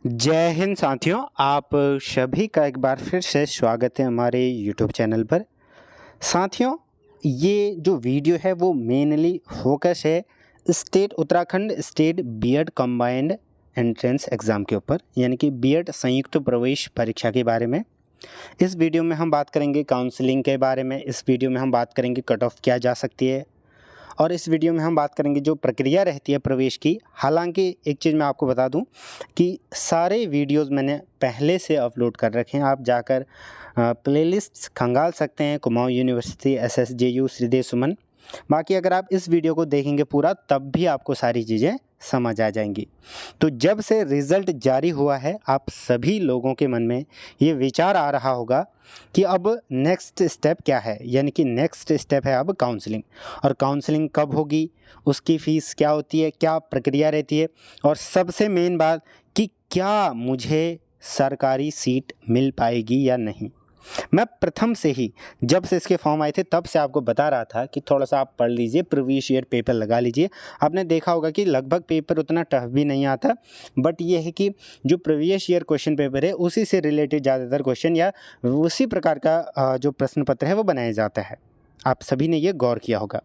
जय हिंद साथियों, आप सभी का एक बार फिर से स्वागत है हमारे यूट्यूब चैनल पर। साथियों, ये जो वीडियो है वो मेनली फोकस है state Uttarakhand state BEd combined entrance exam के ऊपर, यानी कि बीएड संयुक्त प्रवेश परीक्षा के बारे में। इस वीडियो में हम बात करेंगे काउंसलिंग के बारे में, इस वीडियो में हम बात करेंगे कट ऑफ क्या जा सकती है, और इस वीडियो में हम बात करेंगे जो प्रक्रिया रहती है प्रवेश की। हालांकि एक चीज़ मैं आपको बता दूं कि सारे वीडियोस मैंने पहले से अपलोड कर रखे हैं, आप जाकर प्लेलिस्ट खंगाल सकते हैं, कुमाऊं यूनिवर्सिटी, SSJU, श्रीदेव सुमन। बाकी अगर आप इस वीडियो को देखेंगे पूरा तब भी आपको सारी चीज़ें समझ आ जाएंगी। तो जब से रिज़ल्ट जारी हुआ है आप सभी लोगों के मन में ये विचार आ रहा होगा कि अब नेक्स्ट स्टेप क्या है, यानी कि नेक्स्ट स्टेप है अब काउंसलिंग। और काउंसलिंग कब होगी, उसकी फ़ीस क्या होती है, क्या प्रक्रिया रहती है, और सबसे मेन बात कि क्या मुझे सरकारी सीट मिल पाएगी या नहीं। मैं प्रथम से ही जब से इसके फॉर्म आए थे तब से आपको बता रहा था कि थोड़ा सा आप पढ़ लीजिए, प्रीवियस ईयर पेपर लगा लीजिए। आपने देखा होगा कि लगभग पेपर उतना टफ भी नहीं आता, बट ये है कि जो प्रीवियस ईयर क्वेश्चन पेपर है उसी से रिलेटेड ज़्यादातर क्वेश्चन या उसी प्रकार का जो प्रश्न पत्र है वो बनाया जाता है। आप सभी ने ये गौर किया होगा।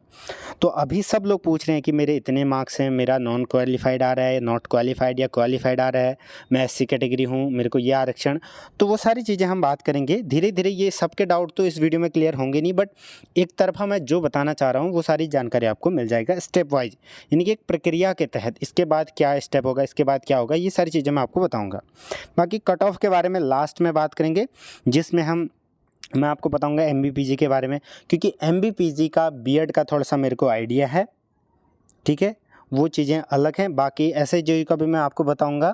तो अभी सब लोग पूछ रहे हैं कि मेरे इतने मार्क्स हैं, मेरा नॉन क्वालिफाइड आ रहा है, नॉट क्वालिफाइड या क्वालिफाइड आ रहा है, मैं SC कैटेगरी हूँ, मेरे को ये आरक्षण। तो वो सारी चीज़ें हम बात करेंगे धीरे धीरे। ये सबके डाउट तो इस वीडियो में क्लियर होंगे नहीं, बट एक तरफा मैं जो बताना चाह रहा हूँ वो सारी जानकारी आपको मिल जाएगा स्टेप वाइज, यानी कि एक प्रक्रिया के तहत इसके बाद क्या स्टेप होगा, इसके बाद क्या होगा, ये सारी चीज़ें मैं आपको बताऊँगा। बाकी कट ऑफ के बारे में लास्ट में बात करेंगे, जिसमें मैं आपको बताऊंगा MBPG के बारे में, क्योंकि MBPG का बीएड का थोड़ा सा मेरे को आइडिया है, ठीक है, वो चीज़ें अलग हैं। बाकी SSJU का भी मैं आपको बताऊंगा।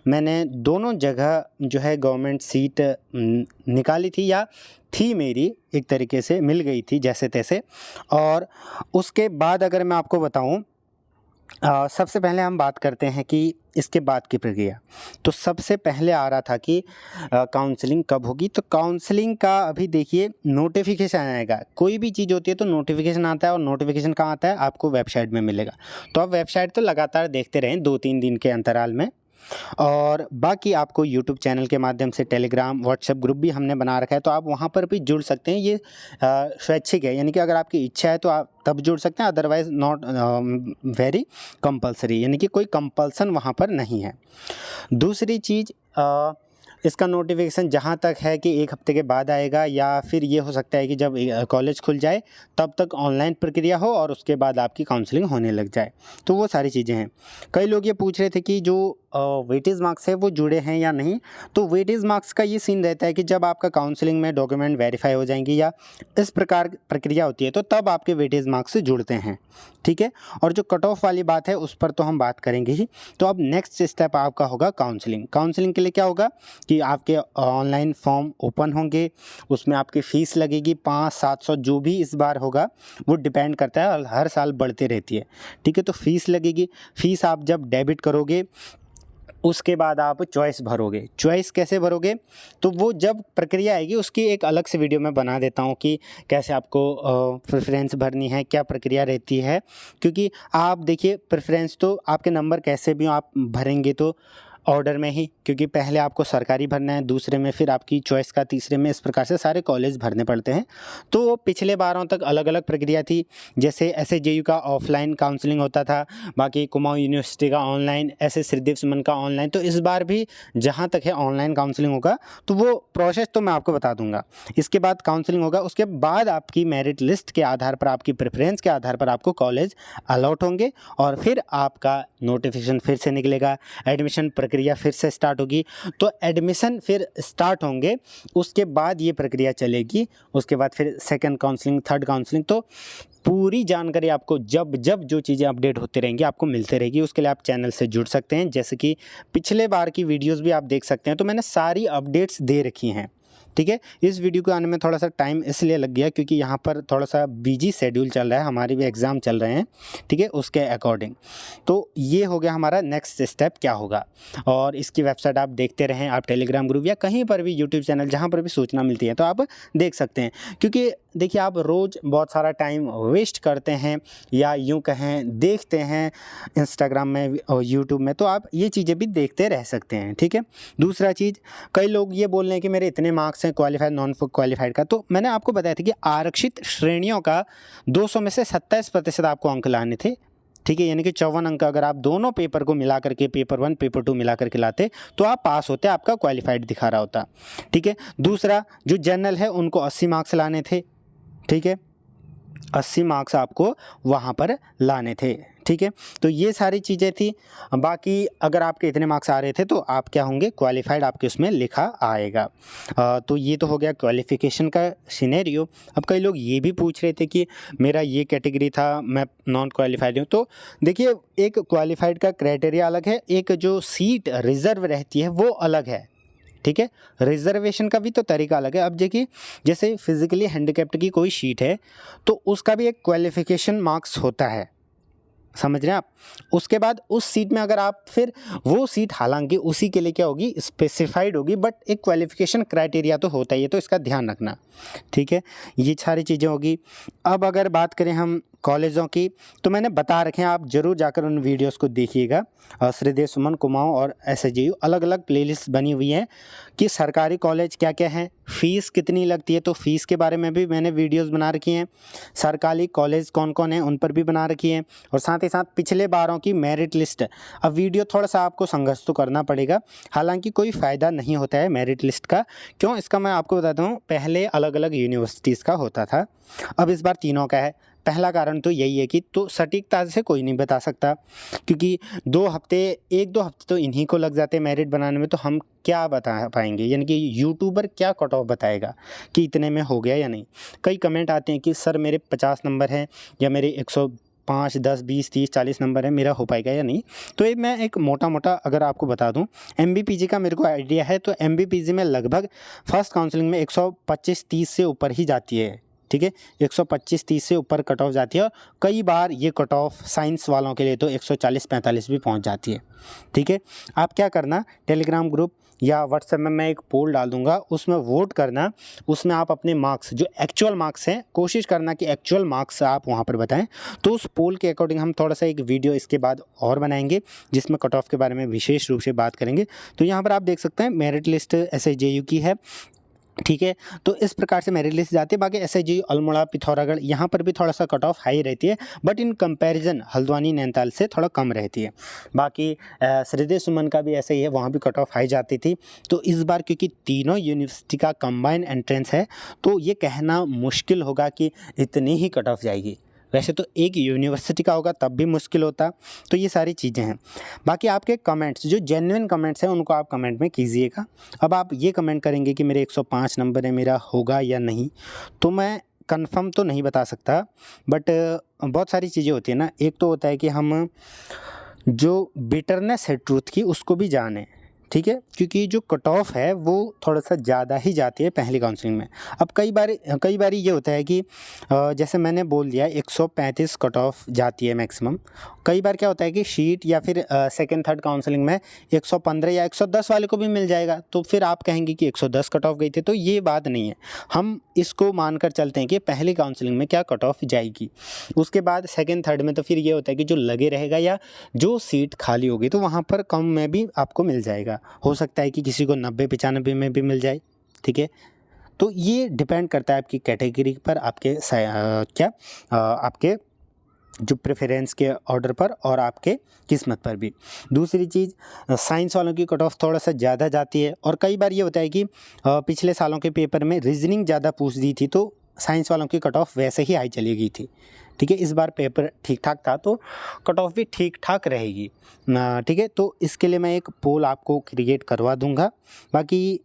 मैंने दोनों जगह जो है गवर्नमेंट सीट निकाली थी, या थी मेरी, एक तरीके से मिल गई थी जैसे तैसे। और उसके बाद अगर मैं आपको बताऊं, सबसे पहले हम बात करते हैं कि इसके बाद की प्रक्रिया। तो सबसे पहले आ रहा था कि काउंसलिंग कब होगी। तो काउंसलिंग का अभी देखिए नोटिफिकेशन आएगा। कोई भी चीज़ होती है तो नोटिफिकेशन आता है, और नोटिफिकेशन कहाँ आता है, आपको वेबसाइट में मिलेगा। तो आप वेबसाइट तो लगातार देखते रहें 2-3 दिन के अंतराल में। और बाकी आपको यूट्यूब चैनल के माध्यम से टेलीग्राम, व्हाट्सएप ग्रुप भी हमने बना रखा है, तो आप वहाँ पर भी जुड़ सकते हैं। ये स्वैच्छिक है, यानी कि अगर आपकी इच्छा है तो आप तब जुड़ सकते हैं, अदरवाइज़ नॉट वेरी कंपलसरी, यानी कि कोई कंपल्सन वहाँ पर नहीं है। दूसरी चीज़, इसका नोटिफिकेशन जहाँ तक है कि 1 हफ्ते के बाद आएगा, या फिर ये हो सकता है कि जब कॉलेज खुल जाए तब तक ऑनलाइन प्रक्रिया हो और उसके बाद आपकी काउंसलिंग होने लग जाए। तो वो सारी चीज़ें हैं। कई लोग ये पूछ रहे थे कि जो वेटेज मार्क्स है वो जुड़े हैं या नहीं। तो वेटेज मार्क्स का ये सीन रहता है कि जब आपका काउंसलिंग में डॉक्यूमेंट वेरीफाई हो जाएंगी या इस प्रकार प्रक्रिया होती है तो तब आपके वेटेज मार्क्स से जुड़ते हैं, ठीक है। और जो कट ऑफ वाली बात है उस पर तो हम बात करेंगे ही। तो अब नेक्स्ट स्टेप आपका होगा काउंसलिंग। काउंसलिंग के लिए क्या होगा कि आपके ऑनलाइन फॉर्म ओपन होंगे, उसमें आपकी फ़ीस लगेगी 500-700, जो भी इस बार होगा वो डिपेंड करता है और हर साल बढ़ती रहती है, ठीक है। तो फ़ीस लगेगी। फ़ीस आप जब डेबिट करोगे उसके बाद आप चॉइस भरोगे। चॉइस कैसे भरोगे, तो वो जब प्रक्रिया आएगी उसकी एक अलग से वीडियो मैं बना देता हूँ कि कैसे आपको प्रेफरेंस भरनी है, क्या प्रक्रिया रहती है। क्योंकि आप देखिए प्रेफरेंस तो आपके नंबर कैसे भी हो आप भरेंगे तो ऑर्डर में ही, क्योंकि पहले आपको सरकारी भरना है, दूसरे में फिर आपकी चॉइस का, तीसरे में, इस प्रकार से सारे कॉलेज भरने पड़ते हैं। तो पिछले बारों तक अलग अलग प्रक्रिया थी। जैसे SSJU का ऑफलाइन काउंसलिंग होता था, बाकी कुमाऊं यूनिवर्सिटी का ऑनलाइन, ऐसे श्रीदेव सुमन का ऑनलाइन। तो इस बार भी जहाँ तक है ऑनलाइन काउंसलिंग होगा। तो वो प्रोसेस तो मैं आपको बता दूंगा। इसके बाद काउंसलिंग होगा, उसके बाद आपकी मेरिट लिस्ट के आधार पर, आपकी प्रेफरेंस के आधार पर आपको कॉलेज अलॉट होंगे, और फिर आपका नोटिफिकेशन फिर से निकलेगा, एडमिशन प्रक्रिया फिर से स्टार्ट होगी। तो एडमिशन फिर स्टार्ट होंगे, उसके बाद ये प्रक्रिया चलेगी, उसके बाद फिर सेकंड काउंसलिंग, थर्ड काउंसलिंग। तो पूरी जानकारी आपको जब जब जो चीज़ें अपडेट होते रहेंगी आपको मिलते रहेगी। उसके लिए आप चैनल से जुड़ सकते हैं, जैसे कि पिछले बार की वीडियोस भी आप देख सकते हैं। तो मैंने सारी अपडेट्स दे रखी हैं, ठीक है। इस वीडियो को आने में थोड़ा सा टाइम इसलिए लग गया क्योंकि यहाँ पर थोड़ा सा बिजी शेड्यूल चल रहा है, हमारे भी एग्ज़ाम चल रहे हैं, ठीक है, उसके अकॉर्डिंग। तो ये हो गया हमारा नेक्स्ट स्टेप क्या होगा। और इसकी वेबसाइट आप देखते रहें, आप टेलीग्राम ग्रुप या कहीं पर भी यूट्यूब चैनल जहाँ पर भी सूचना मिलती है तो आप देख सकते हैं। क्योंकि देखिए आप रोज़ बहुत सारा टाइम वेस्ट करते हैं या यूँ कहें देखते हैं इंस्टाग्राम में और यूट्यूब में, तो आप ये चीज़ें भी देखते रह सकते हैं, ठीक है। दूसरा चीज़, कई लोग ये बोल रहे हैं कि मेरे इतने मार्क्स हैं क्वालिफाइड नॉन क्वालिफाइड का, तो मैंने आपको बताया था कि आरक्षित श्रेणियों का 200 में से 27% आपको अंक लाने थे, ठीक है। यानी कि 54 अंक अगर आप दोनों पेपर को मिला करके, पेपर 1 पेपर 2 मिला करके लाते तो आप पास होते, आपका क्वालिफाइड दिखा रहा होता, ठीक है। दूसरा, जो जनरल है उनको 80 मार्क्स लाने थे, ठीक है, 80 मार्क्स आपको वहाँ पर लाने थे, ठीक है। तो ये सारी चीज़ें थी। बाकी अगर आपके इतने मार्क्स आ रहे थे तो आप क्या होंगे, क्वालिफाइड आपके उसमें लिखा आएगा। तो ये तो हो गया क्वालिफ़िकेशन का सिनेरियो। अब कई लोग ये भी पूछ रहे थे कि मेरा ये कैटेगरी था, मैं नॉन क्वालिफाइड हूँ। तो देखिए, एक क्वालिफाइड का क्राइटेरिया अलग है, एक जो सीट रिज़र्व रहती है वो अलग है, ठीक है। रिजर्वेशन का भी तो तरीका अलग है। अब देखिए, जैसे फिजिकली हैंडिकैप्ड की कोई सीट है तो उसका भी एक क्वालिफिकेशन मार्क्स होता है, समझ रहे हैं आप। उसके बाद उस सीट में अगर आप फिर वो सीट, हालांकि उसी के लिए क्या होगी, स्पेसिफाइड होगी, बट एक क्वालिफिकेशन क्राइटेरिया तो होता ही है, तो इसका ध्यान रखना, ठीक है। ये सारी चीज़ें होगी। अब अगर बात करें हम कॉलेजों की, तो मैंने बता रखे हैं, आप ज़रूर जाकर उन वीडियोस को देखिएगा। श्रीदेव सुमन कुमाऊं और SSJU अलग अलग प्लेलिस्ट बनी हुई हैं कि सरकारी कॉलेज क्या क्या हैं, फ़ीस कितनी लगती है, तो फ़ीस के बारे में भी मैंने वीडियोस बना रखी हैं। सरकारी कॉलेज कौन कौन हैं उन पर भी बना रखी हैं, और साथ ही साथ पिछले बारों की मेरिट लिस्ट। अब वीडियो थोड़ा सा आपको संघर्ष तो करना पड़ेगा, हालांकि कोई फ़ायदा नहीं होता है मेरिट लिस्ट का। क्यों, इसका मैं आपको बताता हूँ। पहले अलग अलग यूनिवर्सिटीज़ का होता था, अब इस बार तीनों का है। पहला कारण तो यही है कि तो सटीकता से कोई नहीं बता सकता, क्योंकि 1-2 हफ्ते तो इन्हीं को लग जाते हैं मेरिट बनाने में, तो हम क्या बता पाएंगे, यानी कि यूट्यूबर क्या कट ऑफ बताएगा कि इतने में हो गया या नहीं। कई कमेंट आते हैं कि सर मेरे 50 नंबर हैं या मेरे 105, 10, 20, 30, 40 नंबर है, मेरा हो पाएगा या नहीं। तो ये मैं एक मोटा मोटा अगर आपको बता दूं, MBPG का मेरे को आइडिया है, तो MBPG में लगभग फर्स्ट काउंसलिंग में 125-30 से ऊपर ही जाती है, ठीक है। 125-30 से ऊपर कट ऑफ जाती है, और कई बार ये कट ऑफ साइंस वालों के लिए तो 140-45 भी पहुंच जाती है, ठीक है। आप क्या करना, टेलीग्राम ग्रुप या व्हाट्सएप में मैं एक पोल डाल दूंगा, उसमें वोट करना। उसमें आप अपने मार्क्स, जो एक्चुअल मार्क्स हैं, कोशिश करना कि एक्चुअल मार्क्स आप वहां पर बताएं। तो उस पोल के अकॉर्डिंग हम थोड़ा सा एक वीडियो इसके बाद और बनाएंगे, जिसमें कट ऑफ के बारे में विशेष रूप से बात करेंगे। तो यहाँ पर आप देख सकते हैं मेरिट लिस्ट SSJU की है, ठीक है। तो इस प्रकार से मेरिट लिस्ट जाती है। बाकी SSJU अल्मोड़ा, पिथौरागढ़, यहाँ पर भी थोड़ा सा कट ऑफ हाई रहती है, but in comparison Haldwani, Nainital से थोड़ा कम रहती है। बाकी श्रीदेव सुमन का भी ऐसे ही है, वहाँ भी कट ऑफ हाई जाती थी। तो इस बार क्योंकि तीनों यूनिवर्सिटी का कंबाइन एंट्रेंस है, तो ये कहना मुश्किल होगा कि इतनी ही कट ऑफ जाएगी। वैसे तो एक यूनिवर्सिटी का होगा तब भी मुश्किल होता। तो ये सारी चीज़ें हैं। बाकी आपके कमेंट्स, जो जेन्युइन कमेंट्स हैं, उनको आप कमेंट में कीजिएगा। अब आप ये कमेंट करेंगे कि मेरे 105 नंबर है, मेरा होगा या नहीं, तो मैं कंफर्म तो नहीं बता सकता, बट बहुत सारी चीज़ें होती है ना। एक तो होता है कि हम जो बिटरनेस है ट्रूथ की, उसको भी जानें, ठीक है। क्योंकि जो कट ऑफ है वो थोड़ा सा ज़्यादा ही जाती है पहली काउंसलिंग में। अब कई बार ये होता है कि जैसे मैंने बोल दिया 135 कट ऑफ जाती है मैक्सिमम। कई बार क्या होता है कि शीट या फिर सेकंड थर्ड काउंसलिंग में 115 या 110 वाले को भी मिल जाएगा, तो फिर आप कहेंगे कि 110 कट ऑफ गई थी। तो ये बात नहीं है, हम इसको मानकर चलते हैं कि पहली काउंसलिंग में क्या कट ऑफ जाएगी। उसके बाद सेकेंड थर्ड में तो फिर ये होता है कि जो लगे रहेगा या जो सीट खाली होगी तो वहाँ पर कम में भी आपको मिल जाएगा। हो सकता है कि किसी को 90-95 में भी मिल जाए, ठीक है। तो ये डिपेंड करता है आपकी कैटेगरी पर, आपके आपके जो प्रेफरेंस के ऑर्डर पर और आपके किस्मत पर भी। दूसरी चीज़, साइंस वालों की कट ऑफ थोड़ा सा ज़्यादा जाती है, और कई बार ये होता है कि पिछले सालों के पेपर में रीजनिंग ज़्यादा पूछ दी थी, तो साइंस वालों की कट ऑफ वैसे ही हाई चली गई थी, ठीक है। इस बार पेपर ठीक ठाक था, तो कट ऑफ भी ठीक ठाक रहेगी, ठीक है। तो इसके लिए मैं एक पोल आपको क्रिएट करवा दूंगा। बाकी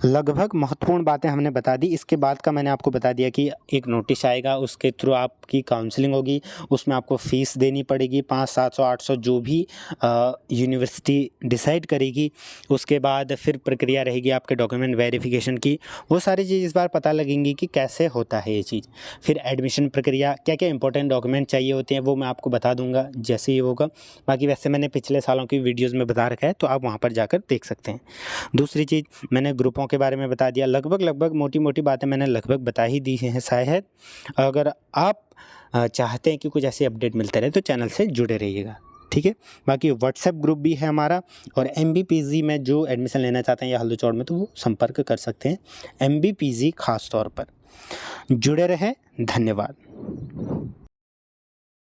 लगभग महत्वपूर्ण बातें हमने बता दी। इसके बाद का मैंने आपको बता दिया कि एक नोटिस आएगा, उसके थ्रू आपकी काउंसलिंग होगी, उसमें आपको फ़ीस देनी पड़ेगी 500, 700, 800 जो भी यूनिवर्सिटी डिसाइड करेगी। उसके बाद फिर प्रक्रिया रहेगी आपके डॉक्यूमेंट वेरिफिकेशन की। वो सारी चीज़ इस बार पता लगेंगी कि कैसे होता है ये चीज़। फिर एडमिशन प्रक्रिया, क्या क्या इंपॉर्टेंट डॉक्यूमेंट चाहिए होते हैं, वो मैं आपको बता दूंगा जैसे ही होगा। बाकी वैसे मैंने पिछले सालों की वीडियोज़ में बता रखा है, तो आप वहाँ पर जाकर देख सकते हैं। दूसरी चीज़, मैंने ग्रुपों के बारे में बता दिया। लगभग मोटी मोटी बातें मैंने लगभग बता ही दी हैं शायद। अगर आप चाहते हैं कि कुछ ऐसे अपडेट मिलते रहे तो चैनल से जुड़े रहिएगा, ठीक है। बाकी व्हाट्सएप ग्रुप भी है हमारा, और MBPG में जो एडमिशन लेना चाहते हैं या हल्दू चौड़ में, तो वो संपर्क कर सकते हैं। MBPG खास तौर पर जुड़े रहें। धन्यवाद।